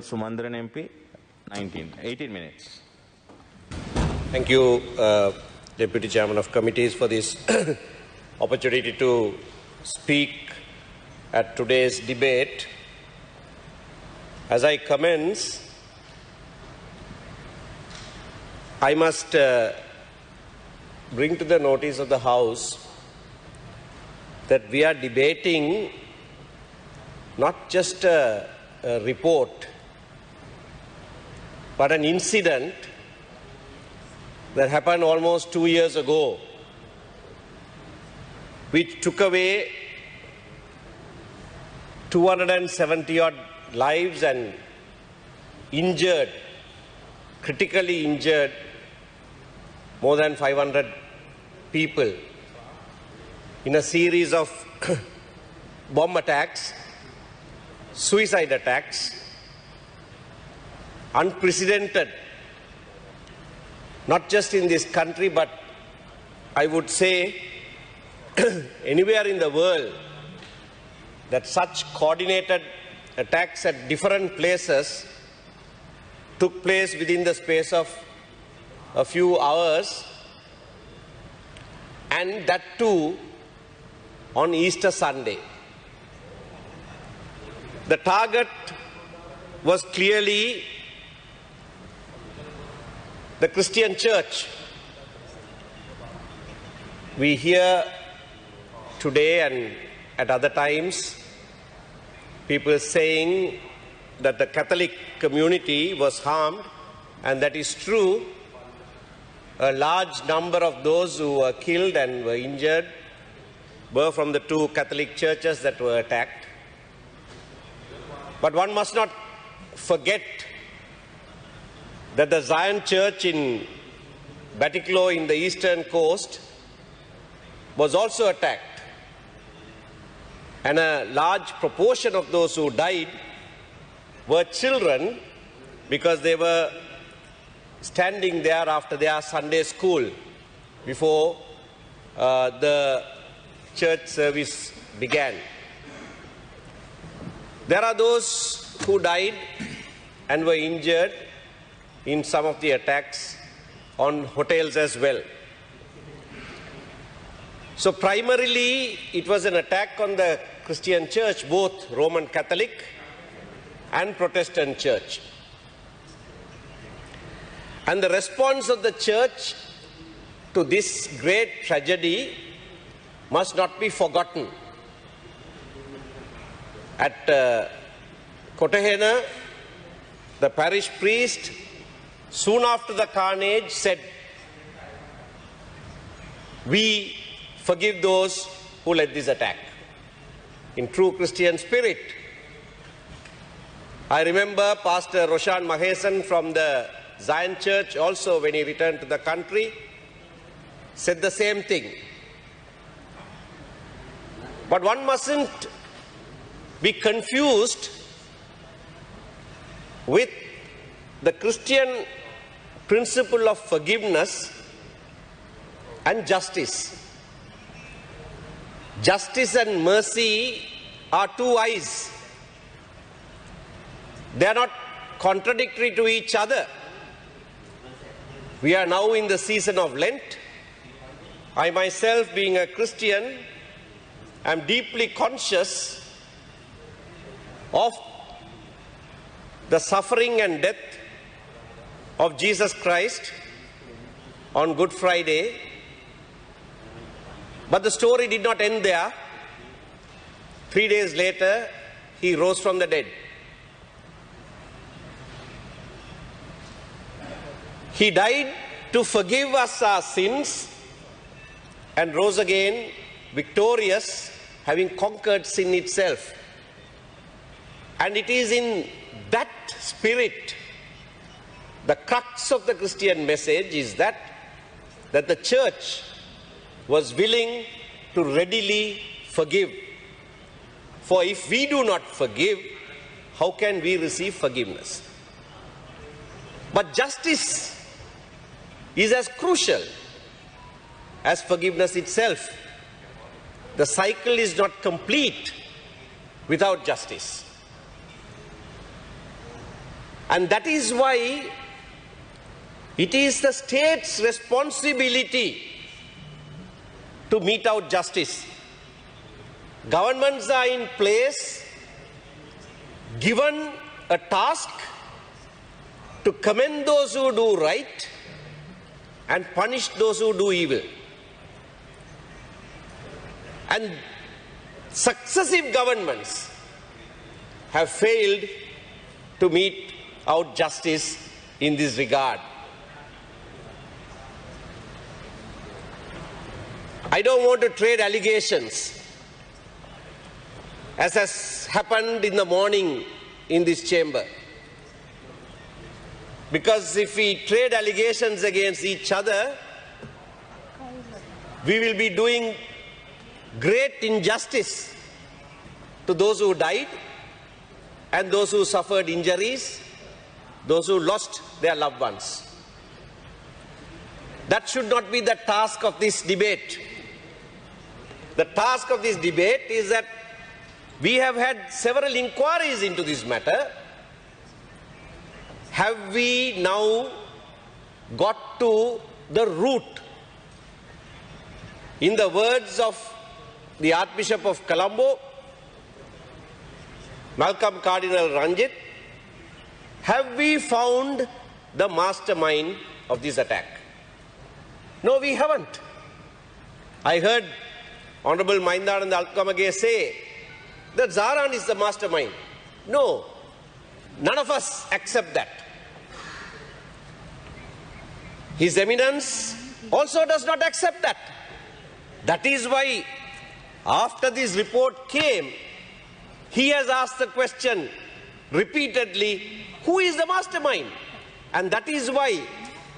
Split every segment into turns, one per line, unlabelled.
Sumandran MP, 18 minutes.
Thank you, Deputy Chairman of Committees, for this opportunity to speak at today's debate. As I commence, I must bring to the notice of the House that we are debating not just a report, but an incident that happened almost 2 years ago, which took away 270-odd lives and injured, critically injured, more than 500 people in a series of bomb attacks, suicide attacks, unprecedented, not just in this country, but I would say anywhere in the world, that such coordinated attacks at different places took place within the space of a few hours, and that too on Easter Sunday. The target was clearly the Christian church. We hear today and at other times people saying that the Catholic community was harmed, and that is true. A large number of those who were killed and were injured were from the two Catholic churches that were attacked. But one must not forget that the Zion Church in Batticaloa in the eastern coast was also attacked, and a large proportion of those who died were children, because they were standing there after their Sunday school before the church service began. There are those who died and were injured in some of the attacks on hotels as well. So primarily it was an attack on the Christian church, both Roman Catholic and Protestant church. And the response of the church to this great tragedy must not be forgotten. At Kotahena, the parish priest, soon after the carnage, said, "We forgive those who led this attack," in true Christian spirit. I remember Pastor Roshan Mahesan from the Zion Church also, when he returned to the country, said the same thing. But one mustn't be confused with the Christian principle of forgiveness and justice. Justice and mercy are two eyes. They are not contradictory to each other. We are now in the season of Lent. I myself, being a Christian, am deeply conscious of the suffering and death of Jesus Christ on Good Friday. But the story did not end there. 3 days later, he rose from the dead. He died to forgive us our sins and rose again victorious, having conquered sin itself. And it is in that spirit, the crux of the Christian message is that the church was willing to readily forgive. For if we do not forgive, how can we receive forgiveness? But justice is as crucial as forgiveness itself. The cycle is not complete without justice. And that is why it is the state's responsibility to mete out justice. Governments are in place, given a task to commend those who do right and punish those who do evil. And successive governments have failed to mete out justice in this regard. I don't want to trade allegations, as has happened in the morning in this chamber. Because if we trade allegations against each other, we will be doing great injustice to those who died and those who suffered injuries, those who lost their loved ones. That should not be the task of this debate. The task of this debate is that we have had several inquiries into this matter. Have we now got to the root? In the words of the Archbishop of Colombo, Malcolm Cardinal Ranjit, have we found the mastermind of this attack? No, we haven't. I heard Honorable Mahindananda Alkamage say that Zaran is the mastermind. No, none of us accept that. His Eminence also does not accept that. That is why, after this report came, he has asked the question repeatedly, who is the mastermind? And that is why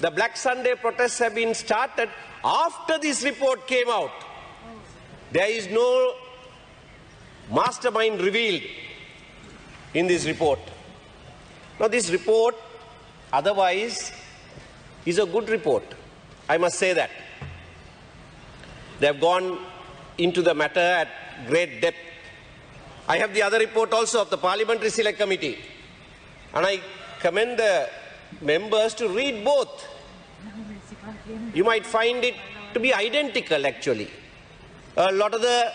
the Black Sunday protests have been started after this report came out. There is no mastermind revealed in this report. Now, this report, otherwise, is a good report. I must say that. They have gone into the matter at great depth. I have the other report also of the Parliamentary Select Committee, and I commend the members to read both. You might find it to be identical, actually. A lot of the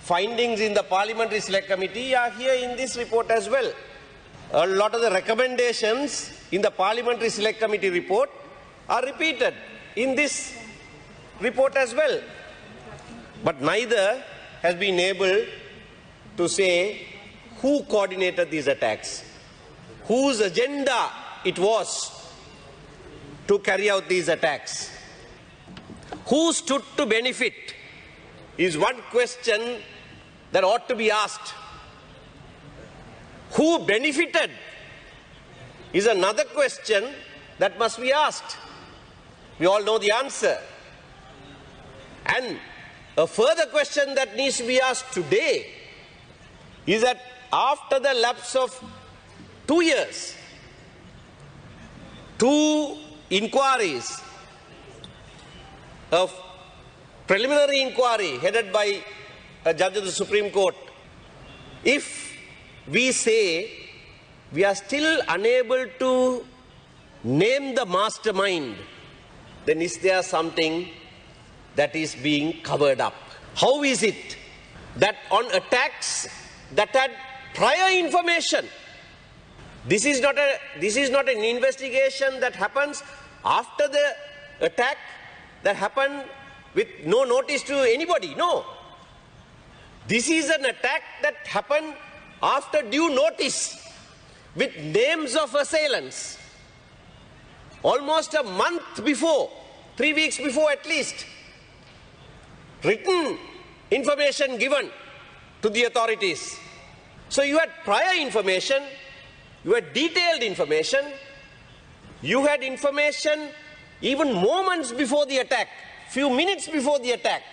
findings in the Parliamentary Select Committee are here in this report as well. A lot of the recommendations in the Parliamentary Select Committee report are repeated in this report as well. But neither has been able to say who coordinated these attacks, whose agenda it was to carry out these attacks, who stood to benefit is one question that ought to be asked. Who benefited is another question that must be asked. We all know the answer. And a further question that needs to be asked today is that after the lapse of 2 years, 2 inquiries of preliminary inquiry headed by a judge of the Supreme Court, if we say we are still unable to name the mastermind, then is there something that is being covered up? How is it that on attacks that had prior information, this is not an investigation that happens after the attack, that happened with no notice to anybody? No. This is an attack that happened after due notice, with names of assailants, almost a month before, 3 weeks before at least. Written information given to the authorities. So you had prior information, you had detailed information, you had information even moments before the attack, few minutes before the attack.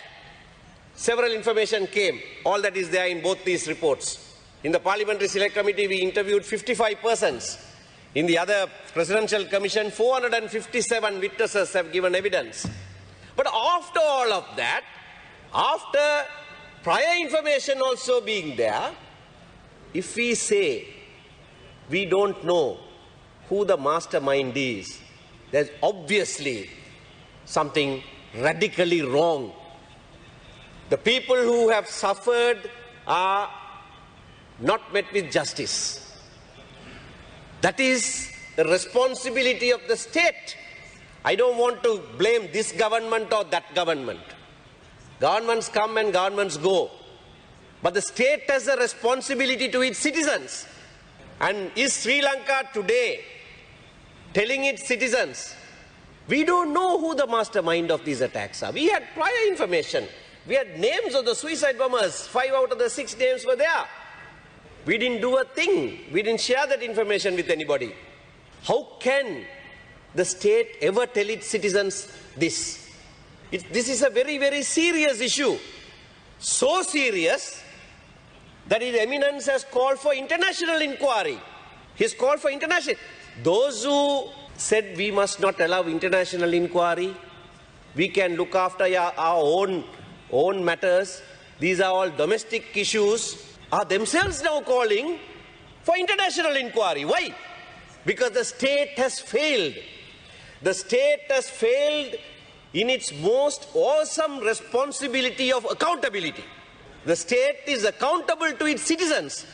Several information came. All that is there in both these reports. In the Parliamentary Select Committee, we interviewed 55 persons. In the other Presidential Commission, 457 witnesses have given evidence. But after all of that, after prior information also being there, if we say we don't know who the mastermind is, there's obviously something radically wrong. The people who have suffered are not met with justice. That is the responsibility of the state. I don't want to blame this government or that government. Governments come and governments go. But the state has a responsibility to its citizens. And is Sri Lanka today telling its citizens, we don't know who the mastermind of these attacks are. We had prior information. We had names of the suicide bombers. 5 out of the 6 names were there. We didn't do a thing. We didn't share that information with anybody. How can the state ever tell its citizens this? This is a very, very serious issue. So serious that His Eminence has called for international inquiry. He's called for international. Those who said we must not allow international inquiry, we can look after our own matters, these are all domestic issues, are themselves now calling for international inquiry. Why? Because the state has failed. The state has failed in its most awesome responsibility of accountability. The state is accountable to its citizens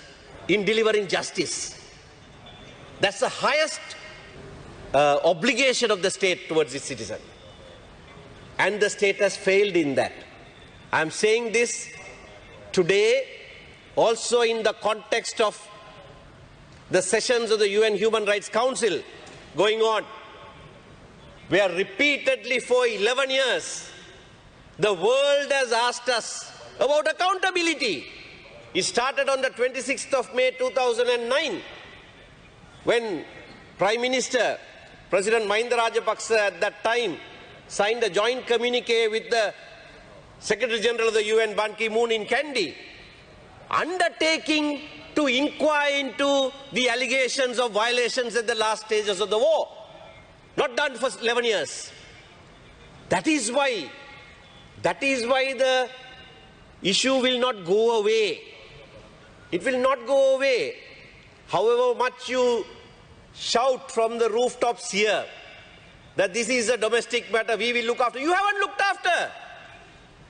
in delivering justice. That's the highest obligation of the state towards its citizen. And the state has failed in that. I'm saying this today also in the context of the sessions of the UN Human Rights Council going on, where repeatedly for 11 years the world has asked us about accountability. It started on the 26th of May 2009 when Prime Minister President Mahinda Rajapaksa at that time signed a joint communique with the Secretary General of the UN Ban Ki-moon in Kandy, undertaking to inquire into the allegations of violations at the last stages of the war. Not done for 11 years. That is why the issue will not go away. It will not go away. However much you shout from the rooftops here that this is a domestic matter, we will look after. You haven't looked after.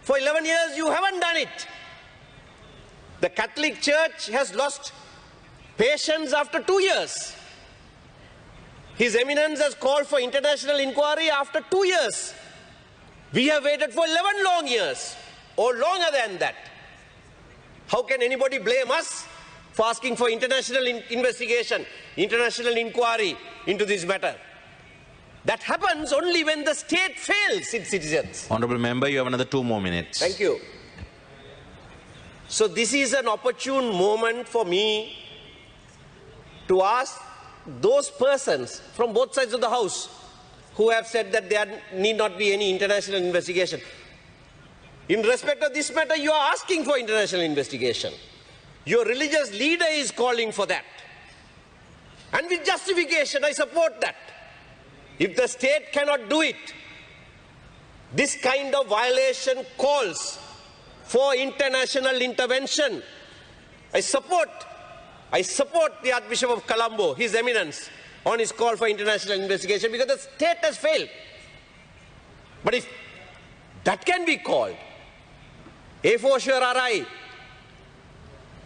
For 11 years you haven't done it. The Catholic Church has lost patience after 2 years. His Eminence has called for international inquiry after 2 years. We have waited for 11 long years, or longer than that. How can anybody blame us for asking for international investigation, international inquiry into this matter? That happens only when the state fails its citizens.
Honourable Member, you have another 2 more minutes.
Thank you. So this is an opportune moment for me to ask those persons from both sides of the House who have said that there need not be any international investigation. In respect of this matter, you are asking for international investigation. Your religious leader is calling for that. And with justification, I support that. If the state cannot do it, this kind of violation calls for international intervention. I support the Archbishop of Colombo, His Eminence, on his call for international investigation because the state has failed. But if that can be called, for sure are I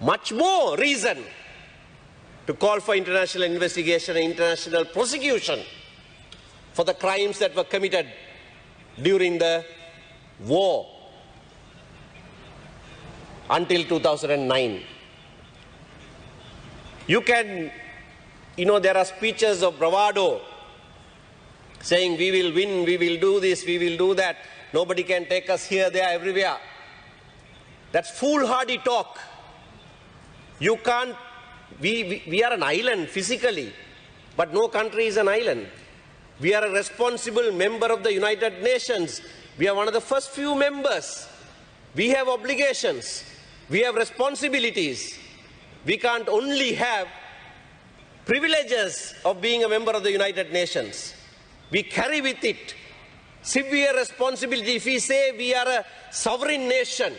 much more reason to call for international investigation and international prosecution for the crimes that were committed during the war until 2009. There are speeches of bravado saying we will win, we will do this, we will do that. Nobody can take us here, there, everywhere. That's foolhardy talk. You can't, we are an island physically, but no country is an island. We are a responsible member of the United Nations. We are one of the first few members. We have obligations. We have responsibilities. We can't only have privileges of being a member of the United Nations. We carry with it severe responsibility. If we say we are a sovereign nation,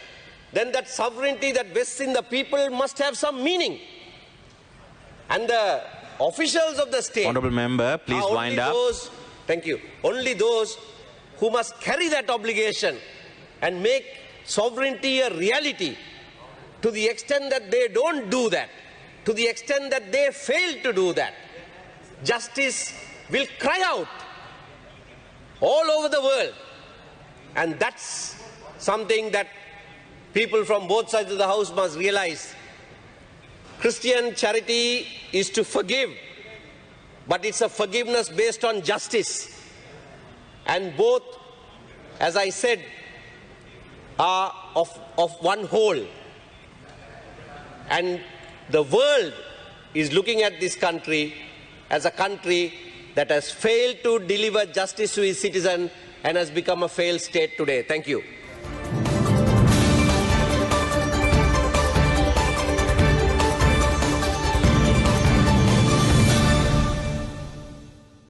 then that sovereignty that vests in the people must have some meaning. And the officials of the state
Honorable member, please
are
wind
only
up.
those, thank you, only those who must carry that obligation and make sovereignty a reality. To the extent that they don't do that, to the extent that they fail to do that, justice will cry out all over the world. And that's something that people from both sides of the house must realize. Christian charity is to forgive, but it's a forgiveness based on justice. And both, as I said, are of one whole. And the world is looking at this country as a country that has failed to deliver justice to its citizens and has become a failed state today. Thank you.